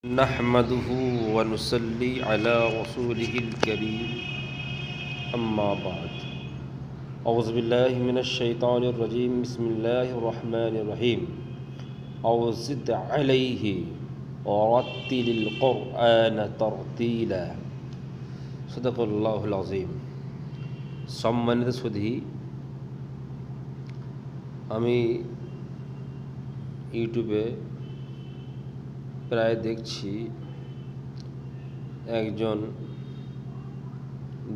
नहमदुहु व नुसल्ली अला रसूलिहिल करीम अम्मा बाद औज़ु बिल्लाहि मिनश शैतानिर रजीम बिस्मिल्लाहिर रहमानिर रहीम औज़िद अलैहि वरत्तिलिल कुरआन तरतीला सदक़ल्लाहुल अज़ीम। सम्मानित सुधी, আমি ইউটিউবে প্রায় দেখছি একজন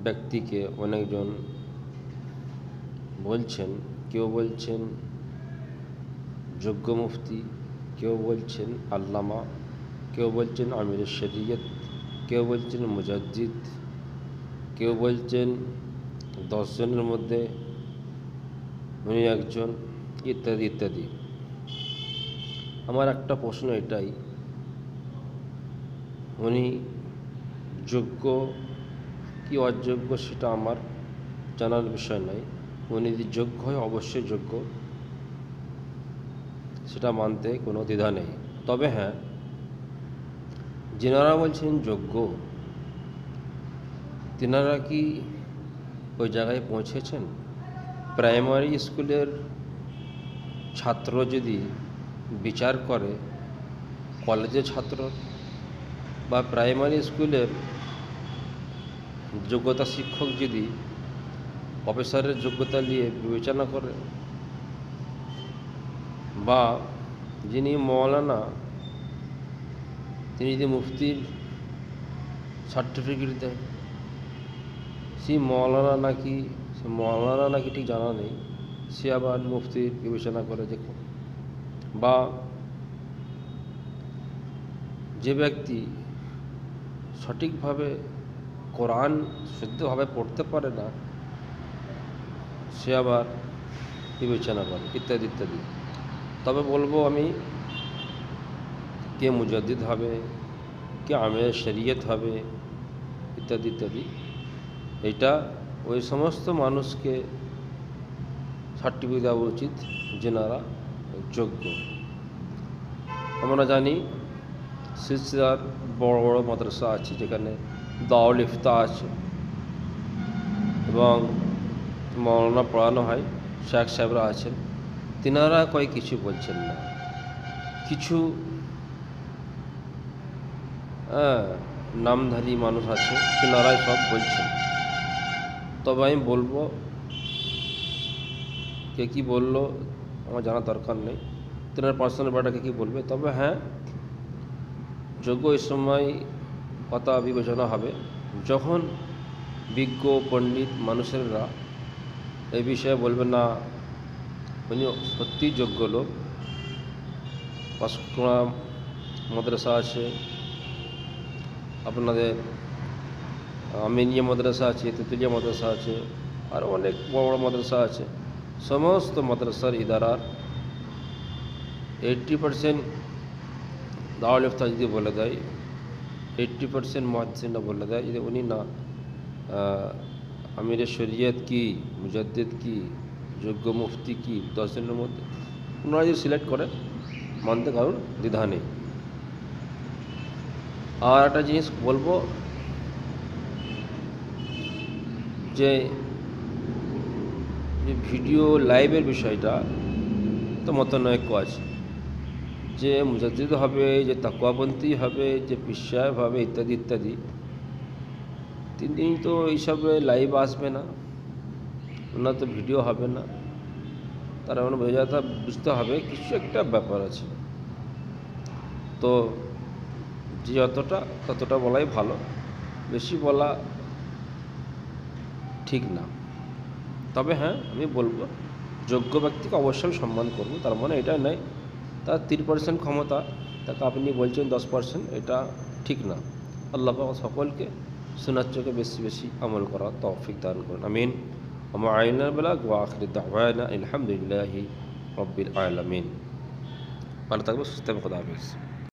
ব্যক্তিকে অনেকজন বলছেন, কেউ বলছেন যোগ্য মুফতি, কেউ বলছেন আল্লামা, কেউ বলছেন আমির শরীয়ত, কেউ বলছেন মুজাদ্দিদ, কেউ বলছেন 10 জনের মধ্যে উনি একজন, ইত্যাদি ইত্যাদি। আমার একটা প্রশ্ন এটাই, উনি যোগ্য কি অযোগ্য সেটা আমার জানার বিষয় নয়। উনি যদি যোগ্য হয় অবশ্যই যোগ্য, সেটা মানতে কোনো দ্বিধা নেই। তবে হ্যাঁ, যেনারা বলছেন যোগ্য, তেনারা কি ওই জায়গায় পৌঁছেছেন? প্রাইমারি স্কুলের ছাত্র যদি বিচার করে কলেজের ছাত্র, বা প্রাইমারি স্কুলের যোগ্যতা শিক্ষক যদি প্রফেসরের যোগ্যতা নিয়ে বিবেচনা করে, বা যিনি মৌলানা তিনি যদি মুফতির সার্টিফিকেট দেয়, সে মৌলানা নাকি ঠিক জানা নেই, সে আবার মুফতির বিবেচনা করে দেখুন। বা যে ব্যক্তি সঠিকভাবে কোরআন শুদ্ধভাবে পড়তে পারে না, সে আবার বিবেচনা করে, ইত্যাদি ইত্যাদি। তবে বলবো আমি, কে মুজাদ্দিদ হবে, কে আমির শরীয়ত হবে, ইত্যাদি ইত্যাদি, এটা ওই সমস্ত মানুষকে সার্টিফিকেট দেওয়া উচিত যেনারা যোগ্য। আমরা জানি সিলসিলার বড় বড় মাদ্রাসা আছে, যেখানে দারুল ইফতা আছে এবং মৌলানা পড়ানো হয়, শেখ সাহেবরা আছেন, তিনারা কিছু বলছেন না। কিছু নামধারী মানুষ আছে, তিনারাই সব বলছেন। তবে আমি বলবো, কে কী বললো আমার জানার দরকার নেই, তিনার পার্সোনাল ব্যাপারটা কী বলবে। তবে হ্যাঁ, যোগ্য এই সময় কথা বিবেচনা হবে যখন বিজ্ঞ পণ্ডিত মানুষেরা এই বিষয়ে বলবে না উনি সত্যিই যোগ্য লোক। পাঁশকুড়া মাদ্রাসা আছে, আপনাদের আমিনিয়া মাদ্রাসা আছে, তেতুলিয়া মাদ্রাসা আছে, আর অনেক বড় বড় মাদ্রাসা আছে। সমস্ত মাদ্রাসার ইদারার 80% দারুল ইফতা যদি বলে দেয়, 80% মুহাদ্দিসিনরা বলে দেয় যদি উনি না আমির শরীয়ত কি, মুজাদ্দিদ কি, যোগ্য মুফতি কি, 10 জনের মধ্যে ওনারা যদি সিলেক্ট করে, মানতে কারোর দ্বিধা নেই। আর একটা জিনিস বলবো, যে ভিডিও লাইভের বিষয়টা তো মতনৈক্য আছে, যে মুজাদ্দিদ হবে, যে তাকওয়াপন্থী হবে, যে পীর সাহেব হবে, ইত্যাদি ইত্যাদি। তিনি তো এইসবে লাইভ আসবে না, ওনার তো ভিডিও হবে না। তারা মানে বুঝতে হবে কিছু একটা ব্যাপার আছে। তো যে যতটা ততটা বলাই ভালো, বেশি বলা ঠিক না। তবে হ্যাঁ, আমি বলবো যোগ্য ব্যক্তিকে অবশ্যই সম্মান করব। তার মানে এটা নয় তার 3% ক্ষমতা, তাকে আপনি বলছেন 10%, এটা ঠিক না। আল্লাহ পাক সকলকে সুন্নাত চোখে বেশি বেশি আমল করার তৌফিক দান করুন, আমিন। ওয়া আইনাল বালাগ ওয়া আখিরু দাওয়ানা আলহামদুলিল্লাহি রাব্বিল আলামিন। ভালো থাকবেন, সুস্থ থাকবেন, খুদা হাফেজ।